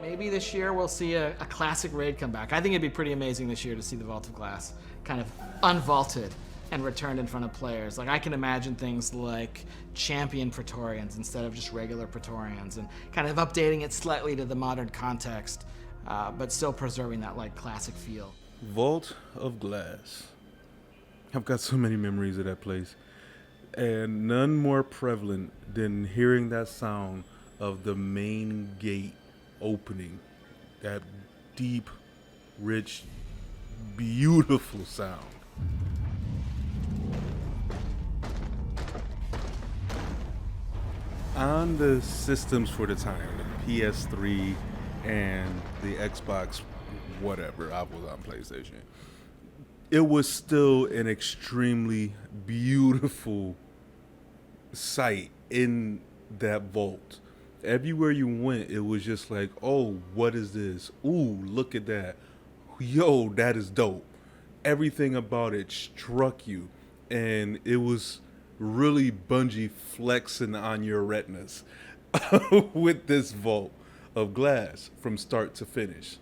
Maybe this year we'll see a classic raid come back. I think it'd be pretty amazing this year to see the Vault of Glass kind of unvaulted and returned in front of players. Like, I can imagine things like champion Praetorians instead of just regular Praetorians, and kind of updating it slightly to the modern context, but still preserving that like classic feel. Vault of Glass. I've got so many memories of that place, and none more prevalent than hearing that sound of the main gate opening. That deep, rich, beautiful sound. On the systems for the time, the PS3 and the Xbox, whatever, I was on PlayStation, it was still an extremely beautiful sight in that vault. Everywhere you went, it was just like, oh, what is this? Ooh, look at that. Yo, that is dope. Everything about it struck you, and it was really Bungie flexing on your retinas with this vault of glass from start to finish.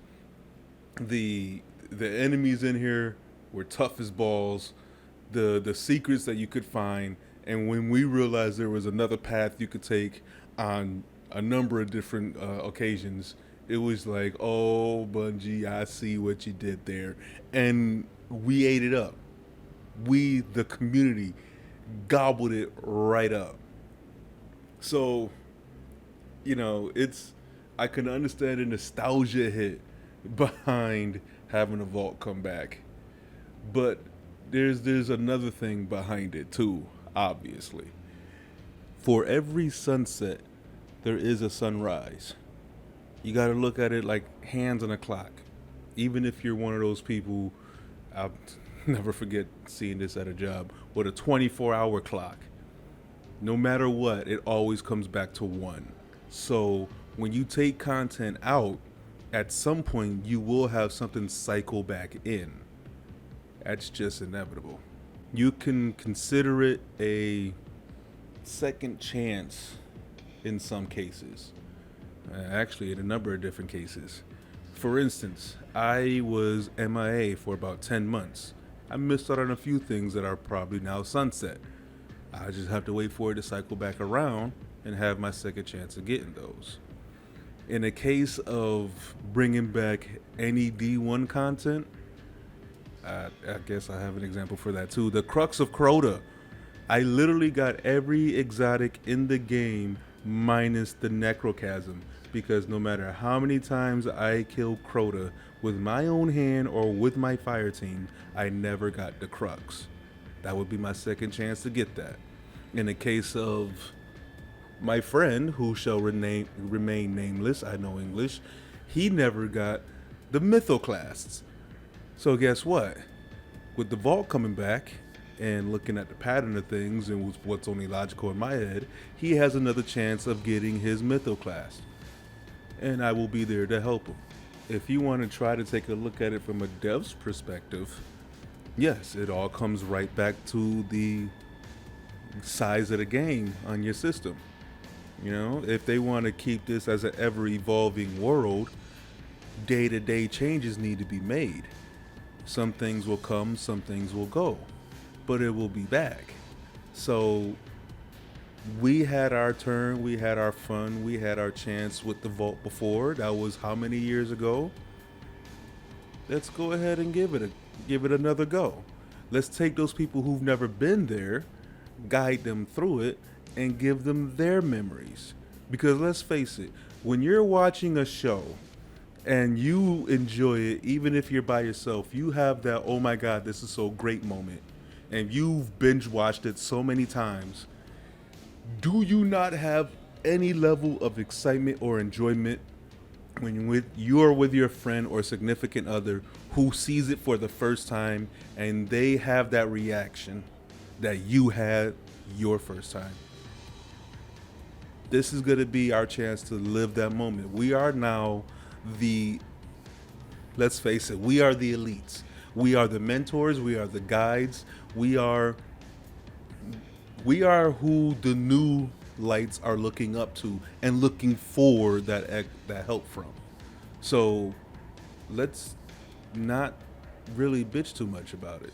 The enemies in here were tough as balls. The secrets that you could find, and when we realized there was another path you could take on a number of different occasions, it was like, oh, Bungie, I see what you did there. And we ate it up. We, the community, gobbled it right up. So, I can understand the nostalgia hit behind having a vault come back. But there's another thing behind it too, obviously. For every sunset, there is a sunrise. You got to look at it like hands on a clock. Even if you're one of those people, I'll never forget seeing this at a job, with a 24-hour clock. No matter what, it always comes back to one. So when you take content out, at some point you will have something cycle back in. That's just inevitable. You can consider it a second chance in some cases. Actually, in a number of different cases. For instance, I was MIA for about 10 months. I missed out on a few things that are probably now sunset. I just have to wait for it to cycle back around and have my second chance of getting those. In the case of bringing back any D1 content, I guess I have an example for that too. The Crux of Crota. I literally got every exotic in the game minus the Necrochasm, because no matter how many times I killed Crota with my own hand or with my fire team, I never got the Crux. That would be my second chance to get that. In the case of my friend, who shall remain nameless, I know English, he never got the Mythoclasts. So guess what? With the vault coming back and looking at the pattern of things and what's only logical in my head, he has another chance of getting his Mythoclast. And I will be there to help him. If you want to try to take a look at it from a dev's perspective, yes, it all comes right back to the size of the game on your system. If they want to keep this as an ever-evolving world, day-to-day changes need to be made. Some things will come, some things will go, but it will be back. So we had our turn, we had our fun, we had our chance with the vault before. That was how many years ago? Let's go ahead and give it another go. Let's take those people who've never been there, guide them through it, and give them their memories. Because let's face it, when you're watching a show and you enjoy it, even if you're by yourself, you have that, oh my God, this is so great moment. And you've binge watched it so many times. Do you not have any level of excitement or enjoyment when you're with your friend or significant other who sees it for the first time and they have that reaction that you had your first time? This is going to be our chance to live that moment. We are now let's face it, we are the elites. We are the mentors, we are the guides, we are who the new lights are looking up to and looking for that help from. So let's not really bitch too much about it.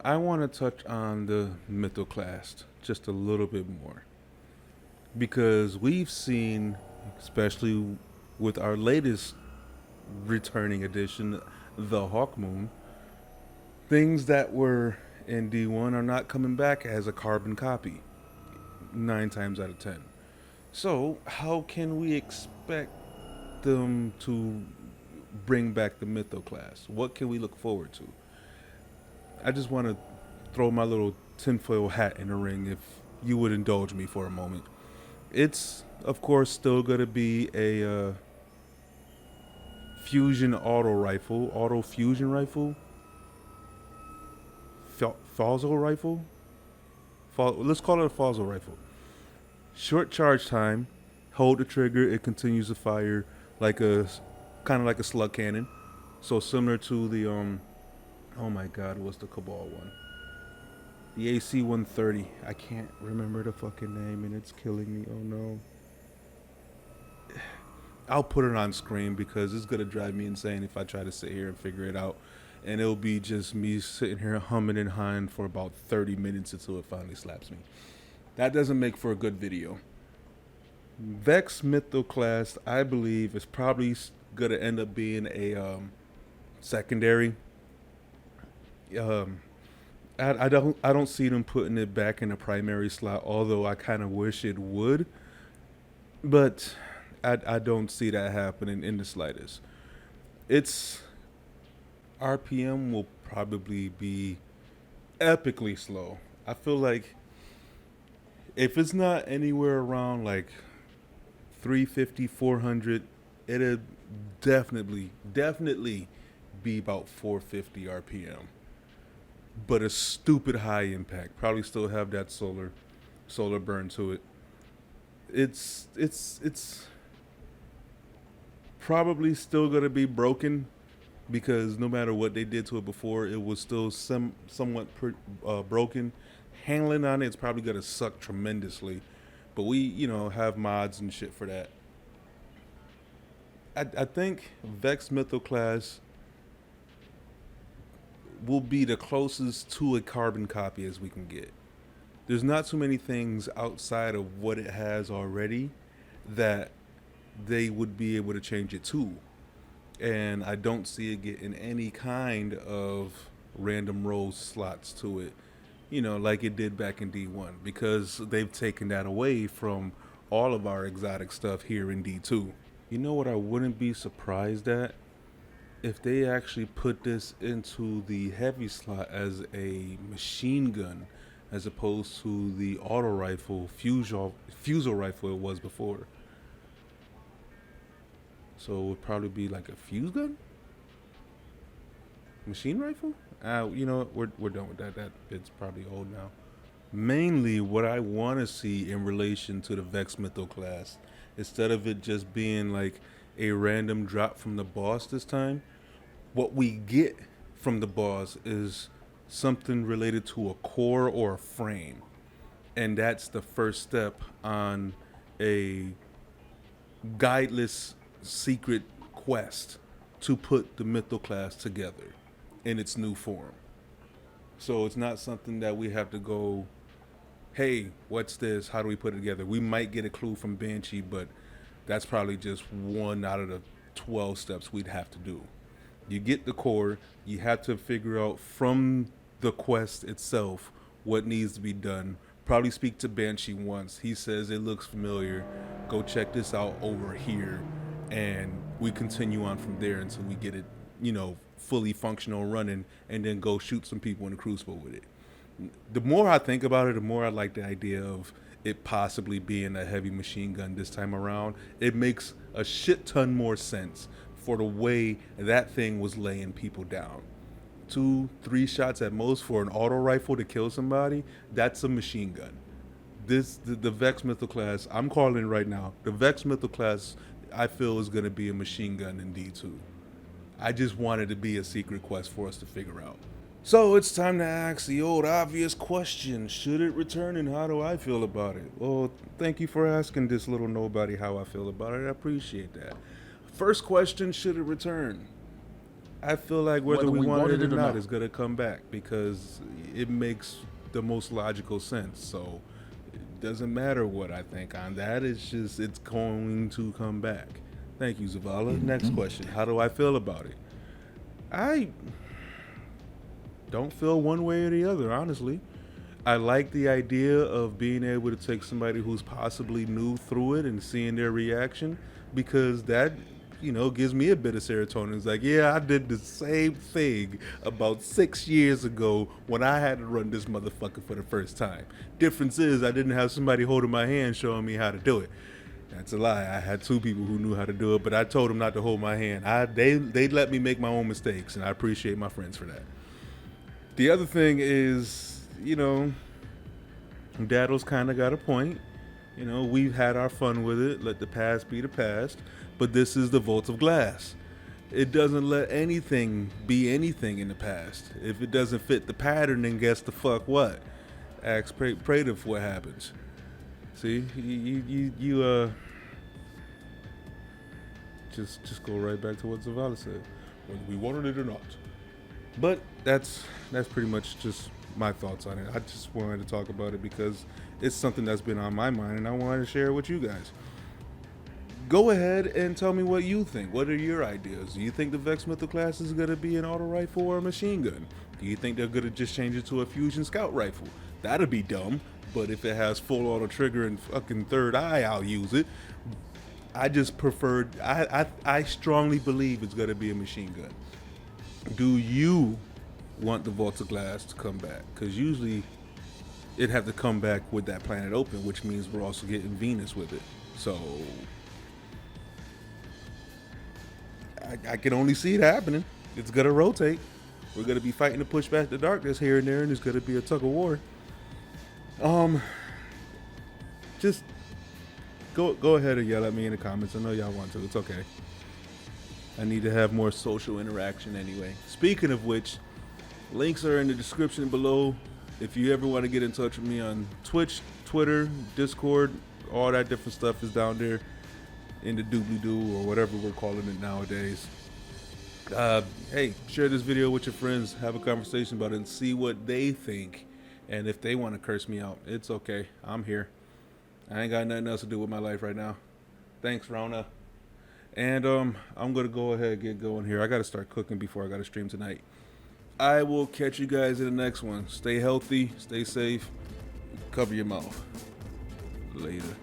I want to touch on the Mythoclast just a little bit more because we've seen, especially with our latest returning edition, the Hawk Moon, things that were in D1 are not coming back as a carbon copy 9 times out of 10. So, how can we expect them to bring back the Mythoclast? What can we look forward to? I just want to throw my little tinfoil hat in the ring if you would indulge me for a moment. It's, of course, still going to be a fusion auto fusion rifle, Falzo rifle. Let's call it a Falzo rifle. Short charge time. Hold the trigger. It continues to fire kind of like a slug cannon. So similar to the oh my God, what's the Cabal one? The AC 130. I can't remember the fucking name, and it's killing me. Oh no. I'll put it on screen because it's gonna drive me insane if I try to sit here and figure it out. And it'll be just me sitting here humming and hawing for about 30 minutes until it finally slaps me. That doesn't make for a good video. Vex Mythoclast, I believe, is probably gonna end up being a secondary. I don't see them putting it back in the primary slot, although I kind of wish it would. But I don't see that happening in the slightest. Its RPM will probably be epically slow. I feel like if it's not anywhere around like 350, 400, it'll definitely be about 450 RPM. But a stupid high impact. Probably still have that solar burn to it. It's probably still gonna be broken because no matter what they did to it before, it was still somewhat broken. Handling on it's probably gonna suck tremendously, but we have mods and shit for that. I think Vex Mythoclast will be the closest to a carbon copy as we can get. There's not too many things outside of what it has already that they would be able to change it to. And I don't see it getting any kind of random roll slots to it, like it did back in D1, because they've taken that away from all of our exotic stuff here in D2. You know what I wouldn't be surprised at? If they actually put this into the heavy slot as a machine gun as opposed to the auto rifle, fusel rifle it was before. So it would probably be like a fuse gun? Machine rifle? We're done with that. That bit's probably old now. Mainly what I want to see in relation to the Vex Mythoclast, instead of it just being like a random drop from the boss this time, what we get from the boss is something related to a core or a frame. And that's the first step on a guideless secret quest to put the Mythoclast together in its new form. So it's not something that we have to go, hey, what's this? How do we put it together? We might get a clue from Banshee, but that's probably just one out of the 12 steps we'd have to do. You get the core, you have to figure out from the quest itself what needs to be done. Probably speak to Banshee once. He says it looks familiar. Go check this out over here. And we continue on from there until we get it, fully functional running, and then go shoot some people in the Crucible with it. The more I think about it, the more I like the idea of it possibly being a heavy machine gun this time around. It makes a shit ton more sense for the way that thing was laying people down. 2-3 shots at most for an auto rifle to kill somebody, that's a machine gun. The Vex Mythoclast, I'm calling it right now, the Vex Mythoclast I feel is going to be a machine gun in D2. I just wanted to be a secret quest for us to figure out. So it's time to ask the old obvious question, should it return and how do I feel about it? Well, thank you for asking this little nobody how I feel about it. I appreciate that. First question, should it return? I feel like whether we wanted it or not, it's going to come back because it makes the most logical sense. So it doesn't matter what I think on that. It's just, it's going to come back. Thank you, Zavala. Next question. How do I feel about it? I don't feel one way or the other, honestly. I like the idea of being able to take somebody who's possibly new through it and seeing their reaction, because that, gives me a bit of serotonin. It's like, yeah, I did the same thing about 6 years ago when I had to run this motherfucker for the first time. Difference is I didn't have somebody holding my hand showing me how to do it. That's a lie. I had 2 people who knew how to do it, but I told them not to hold my hand. They let me make my own mistakes, and I appreciate my friends for that. The other thing is, Daddle's kind of got a point. We've had our fun with it. Let the past be the past. But this is the Vault of Glass. It doesn't let anything be anything in the past. If it doesn't fit the pattern, then guess the fuck what? Ask Prative what happens. See, you just go right back to what Zavala said. Whether we wanted it or not. But that's pretty much just my thoughts on it. I just wanted to talk about it because it's something that's been on my mind and I wanted to share it with you guys. Go ahead and tell me what you think. What are your ideas? Do you think the Vex Mythoclast is going to be an auto rifle or a machine gun? Do you think they're going to just change it to a fusion scout rifle? That'd be dumb, but if it has full auto trigger and fucking third eye, I'll use it. I just preferred, I strongly believe it's going to be a machine gun. Do you want the Vault of Glass to come back? Because usually it'd have to come back with that planet open, which means we're also getting Venus with it. So I can only see it happening. It's going to rotate. We're going to be fighting to push back the darkness here and there, and it's going to be a tug of war. Just go ahead and yell at me in the comments. I know y'all want to. It's okay. I need to have more social interaction anyway. Speaking of which, links are in the description below. If you ever want to get in touch with me on Twitch, Twitter, Discord, all that different stuff is down there in the doobly-doo or whatever we're calling it nowadays. Hey, share this video with your friends. Have a conversation about it and see what they think. And if they want to curse me out, it's okay. I'm here. I ain't got nothing else to do with my life right now. Thanks, Rona. And I'm going to go ahead and get going here. I got to start cooking before I got to stream tonight. I will catch you guys in the next one. Stay healthy, stay safe, cover your mouth. Later.